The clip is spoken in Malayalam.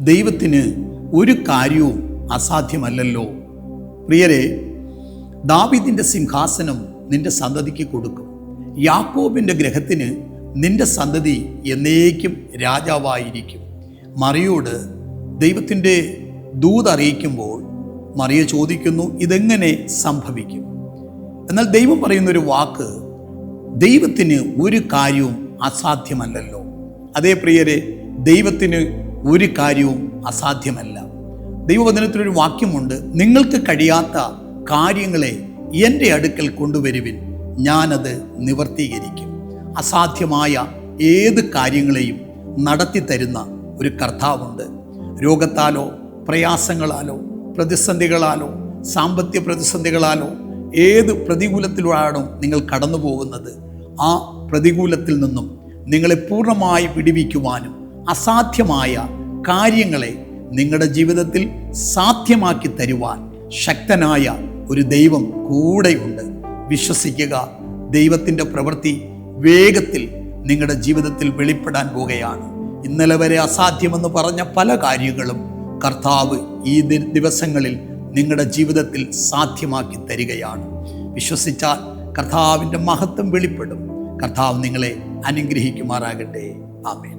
ദൈവത്തിന് ഒരു കാര്യവും അസാധ്യമല്ലല്ലോ. പ്രിയരെ, ദാവീദിൻ്റെ സിംഹാസനം നിന്റെ സന്തതിക്ക് കൊടുക്കും. യാക്കോബിൻ്റെ ഗൃഹത്തിന് നിന്റെ സന്തതി എന്നേക്കും രാജാവായിരിക്കും. മറിയോട് ദൈവത്തിൻ്റെ ദൂത് അറിയിക്കുമ്പോൾ മറിയ ചോദിക്കുന്നു, ഇതെങ്ങനെ സംഭവിക്കും? എന്നാൽ ദൈവം പറയുന്നൊരു വാക്ക്, ദൈവത്തിന് ഒരു കാര്യവും അസാധ്യമല്ലല്ലോ. അതേ പ്രിയരെ, ദൈവത്തിന് ഒരു കാര്യവും അസാധ്യമല്ല. ദൈവവചനത്തിലൊരു വാക്യമുണ്ട്, നിങ്ങൾക്ക് കഴിയാത്ത കാര്യങ്ങളെ എൻ്റെ അടുക്കൽ കൊണ്ടുവരുവിൻ, ഞാനത് നിവർത്തീകരിക്കും. അസാധ്യമായ ഏത് കാര്യങ്ങളെയും നടത്തി തരുന്ന ഒരു കർത്താവുണ്ട്. രോഗത്താലോ പ്രയാസങ്ങളാലോ പ്രതിസന്ധികളാലോ സാമ്പത്തിക പ്രതിസന്ധികളാലോ ഏത് പ്രതികൂലത്തിലാണോ നിങ്ങൾ കടന്നു പോകുന്നത്, ആ പ്രതികൂലത്തിൽ നിന്നും നിങ്ങളെ പൂർണ്ണമായി വിടുവിക്കുവാനും അസാധ്യമായ കാര്യങ്ങളെ നിങ്ങളുടെ ജീവിതത്തിൽ സാധ്യമാക്കി തരുവാൻ ശക്തനായ ഒരു ദൈവം കൂടെയുണ്ട്. വിശ്വസിക്കുക, ദൈവത്തിൻ്റെ പ്രവൃത്തി വേഗത്തിൽ നിങ്ങളുടെ ജീവിതത്തിൽ വെളിപ്പെടാൻ പോകുകയാണ്. ഇന്നലെ വരെ അസാധ്യമെന്ന് പറഞ്ഞ പല കാര്യങ്ങളും കർത്താവ് ഈ ദിവസങ്ങളിൽ നിങ്ങളുടെ ജീവിതത്തിൽ സാധ്യമാക്കി തരികയാണ്. വിശ്വസിച്ചാൽ കർത്താവിൻ്റെ മഹത്വം വെളിപ്പെടും. കർത്താവ് നിങ്ങളെ അനുഗ്രഹിക്കുമാറാകട്ടെ. ആമേൻ.